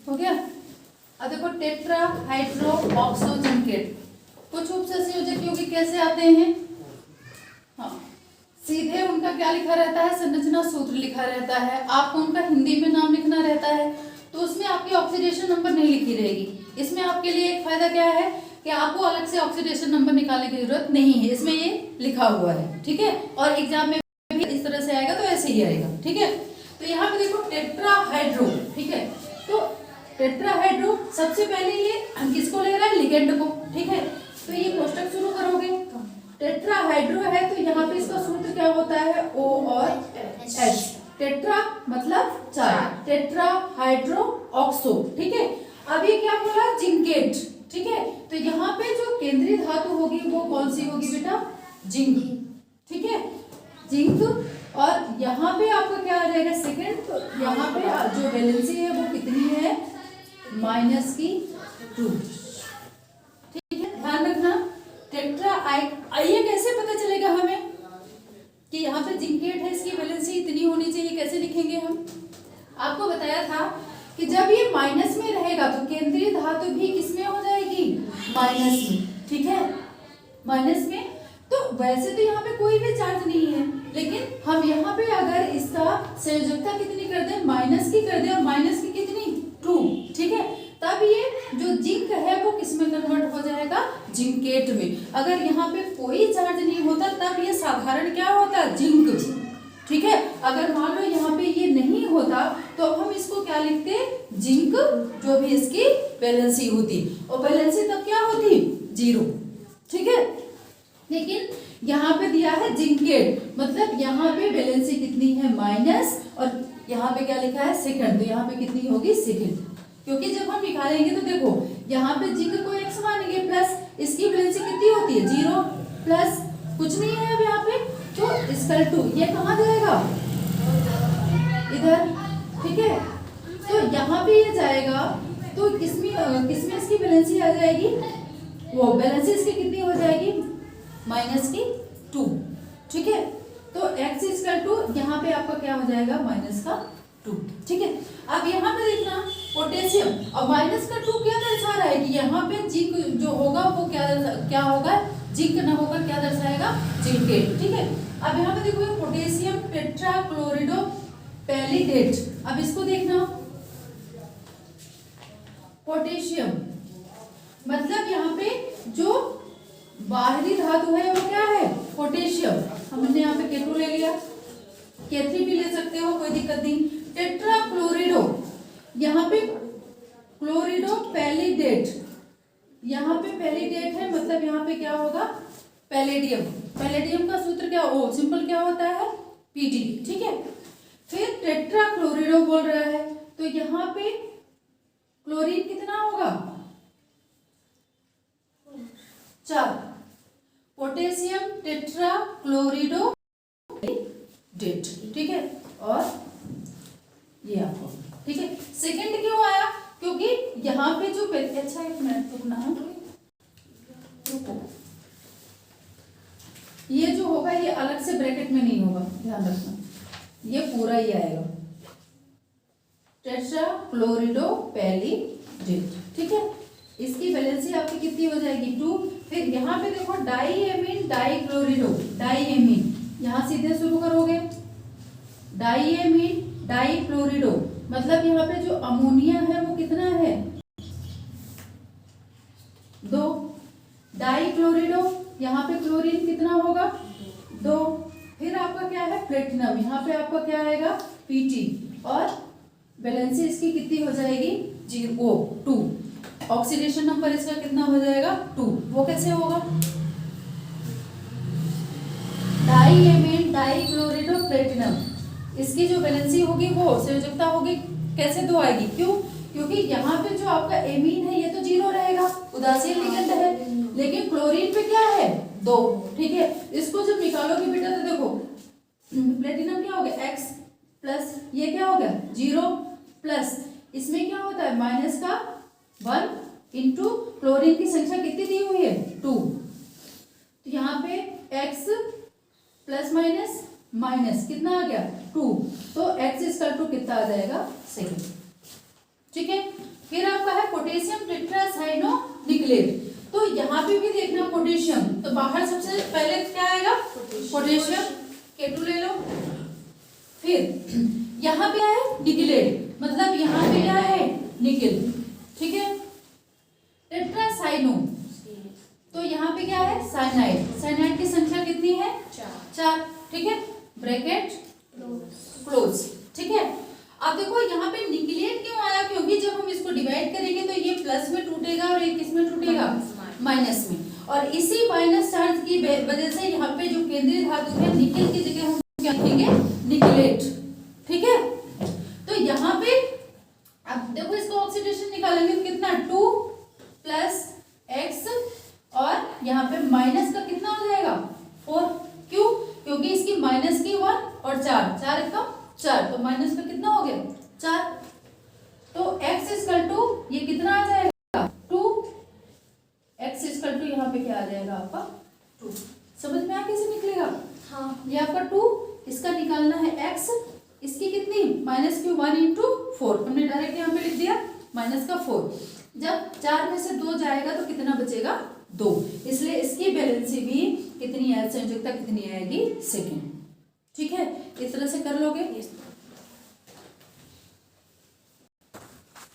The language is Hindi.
हो गया। अब देखो टेट्रा हाइड्रो ऑक्सो जिंकेट, कुछ उपसंयोजक कैसे आते हैं, हाँ सीधे उनका क्या लिखा रहता है, संरचना सूत्र लिखा रहता है, आपको उनका हिंदी में नाम लिखना रहता है, तो उसमें आपकी ऑक्सीडेशन नंबर नहीं लिखी रहेगी। इसमें आपके लिए एक फायदा क्या है कि आपको अलग से ऑक्सीडेशन नंबर निकालने की जरूरत नहीं है, इसमें ये लिखा हुआ है, ठीक है। और एग्जाम में भी इस तरह से आएगा तो ऐसे ही आएगा, ठीक है। तो यहाँ पे देखो टेट्राहाइड्रो, ठीक है, तो टेट्राहाइड्रो सबसे पहले ये किसको ले रहा है, लिगेंड को, ठीक है। तो ये कोष्टक शुरू करोगे, टेट्राहाइड्रो है तो यहाँ पे इसका सूत्र क्या होता है, O और H। टेट्रा मतलब चार, टेट्राहाइड्रो ऑक्सो, ठीक है। अब ये क्या बोला, जिंकेट, ठीक है। तो यहाँ पे जो केंद्रीय धातु होगी वो कौन सी होगी बेटा, जिंक, ठीक है, जिंक। और यहाँ पे आपका क्या आ जाएगा, सेकेंड। तो यहाँ पे जो वैलेंसी है वो कितनी है, -2, ठीक है, ध्यान रखना। टेट्रा ये कैसे पता चलेगा हमें कि यहाँ पे जिंकेट है, इसकी वैलेंसी इतनी होनी चाहिए, कैसे लिखेंगे हम, आपको बताया था कि जब ये माइनस में रहेगा तो केंद्रीय धातु भी किसमें हो जाएगी, माइनस में, ठीक है, माइनस में। तो वैसे तो यहाँ पे कोई भी चार्ज नहीं है, लेकिन हम यहाँ पे अगर इसका संयोजकता कितनी कर दें, माइनस की कर दें, और माइनस की कितनी, 2, ठीक है, तब ये जो जिंक है वो किस में कन्वर्ट हो जाएगा, जिंकेट में। अगर यहाँ पे कोई चार्ज नहीं होता तब ये साधारण क्या होता, जिंक, ठीक है। अगर मान लो यहाँ पे ये नहीं होता तो हम इसको क्या लिखते, जिंक, जो भी इसकी वैलेंसी होती, और वैलेंसी तब क्या होती, 0, ठीक है। लेकिन यहाँ पे दिया है जिंकेट, मतलब यहाँ पे वैलेंसी कितनी है, माइनस, और यहाँ पे क्या लिखा है, सेकंड, तो यहाँ पे कितनी होगी, सेकंड, क्योंकि जब हम निकालेंगे तो देखो यहाँ पे जिंक को x मानेंगे, प्लस इसकी वैलेंसी कितनी होती है, 0, प्लस कुछ नहीं है अब यहाँ पे, तो इक्वल टू ये कहाँ जाएगा, इधर, ठीक है। तो यहाँ पे ये जाएगा तो किसमें इसकी वैलेंसी आ जाएगी, वो वैलेंसी इसकी कितनी हो जाएगी, -2, ठीक है। तो x इक्वल टू यहाँ पे आपका क्या हो जाएगा, -2, ठीक है। अब यहाँ पे देखना पोटेशियम, और -2 क्या दर्शा रहा है कि यहाँ पे जिंक जो होगा वो क्या होगा, जिंक ना होगा, क्या दर्शाएगा, जिंकेट, ठीक है। अब यहाँ पे देखो पोटेशियम टेट्राक्लोरिडो पैलिडेट, अब इसको देखना, पोटेशियम मतलब यहाँ पे जो बाहरी धातु है वो क्या है, पोटेशियम, हमने यहाँ पे K2 ले लिया, K3 भी ले सकते हो, कोई दिक्कत नहीं। टेट्राक्लोरिडो, यहाँ पे क्लोरिडो पैलिडेट, यहाँ पे पैलिडेट है, मतलब यहाँ पे क्या होगा, पैलेडियम, पैलेडियम का सूत्र क्या, ओ सिंपल क्या होता है, Pd, ठीक है। फिर टेट्राक्लोरिडो बोल रहा है तो यहाँ पे क्लोरीन कितना होगा, 4, पोटेशियम टेट्राक्लोरिडो डेट, ठीक है। और ये आपको, ठीक है, सेकंड क्यों आया, क्योंकि यहाँ पे जो अच्छा एक मिनट रुकना है, रुको, ये जो होगा ये अलग से ब्रैकेट में नहीं होगा, ध्यान रखना, ये पूरा ही आएगा, टेट्राक्लोरिडो पैलिडेट, ठीक है। इसकी वैलेंसी आपकी कितनी हो जाएगी, 2। फिर यहाँ पे देखो डाईएमीन डाईक्लोरिडो, डाईएमीन यहाँ सीधे शुरू करोगे, डाईएमीन डाईक्लोरिडो, मतलब यहाँ पे जो अमोनिया है वो कितना है, 2, डाईक्लोरिडो, यहाँ पे क्लोरीन कितना होगा, 2। फिर आपका क्या है, प्लेटिनम, यहाँ पे आपका क्या आएगा, Pt, और वैलेंसी इसकी कितनी हो जाएगी, 2, ऑक्सीडेशन नंबर इसका कितना हो जाएगा, 2। वो कैसे होगा, डाईएमीन डाईक्लोरिडो प्लेटिनम, इसकी जो वैलेंसी होगी वो संयोजकता होगी कैसे, 2 आएगी, क्यों, क्योंकि यहाँ पे जो आपका एमीन है ये तो 0 रहेगा, उदासीन लिगेंड है, लेकिन क्लोरीन पे क्या है, 2, ठीक है। इसको जब निकालोगे बेटा तो देखो प्लेटिनम क्या हो गया, x प्लस ये क्या हो गया, 0, प्लस इसमें क्या होता है, माइनस का 1 इंटू क्लोरीन की संख्या कितनी दी हुई है, 2, तो यहाँ पे x प्लस माइनस माइनस कितना आ गया, 2, तो x इक्वल टू कितना आ जाएगा, सेकंड, ठीक है। फिर आपका है पोटेशियम टेट्रासाइनोनिकलेट। तो यहाँ पे भी देखना पोटेशियम, तो बाहर सबसे पहले क्या आएगा पोटेशियम, K2 ले लो। फिर यहाँ पे है निकलेट, मतलब यहाँ पे क्या है निकल, ठीक है। टेट्रासाइनो, तो यहाँ पे क्या है साइनाइड, साइनाइड की संख्या कितनी है 4, ठीक है। ब्रैकेट क्लोज, ठीक है। अब देखो यहाँ पे निकलेट क्यों आया, क्योंकि जब हम इसको डिवाइड करेंगे तो ये प्लस में टूटेगा और ये किस में टूटेगा माइनस में, और इसी माइनस चार्ज की वजह से यहाँ पे जो केंद्रीय धातु है निकल की जगह हम क्या लिखेंगे निकलेट, ठीक है। तो यहाँ पे अब देखो इसको ऑक्सीडेशन निकालेंगे तो कितना 2 प्लस एक्स और यहाँ पे माइनस का कितना हो जाएगा 4, क्यों, क्योंकि इसकी माइनस की 1 और 4 एक कम 4, तो माइनस का कितना हो गया 4, तो x इक्वल टू ये कितना आ जाएगा 2, x इक्वल टू यहाँ पे क्या आ जाएगा आपका 2। समझ में आ कैसे निकलेगा, हाँ ये आपका 2, इसका निकालना है x, इसकी कितनी माइनस की 1 इंटू 4, हमने डायरेक्ट यहाँ पे लिख दिया माइनस का 4। जब 4 में से 2 जाएगा तो कितना बचेगा 2, इसलिए इसकी वैलेंसी भी कितनी है संयोजकता कितनी आएगी सेकेंड, ठीक है। इस तरह से कर लोगे।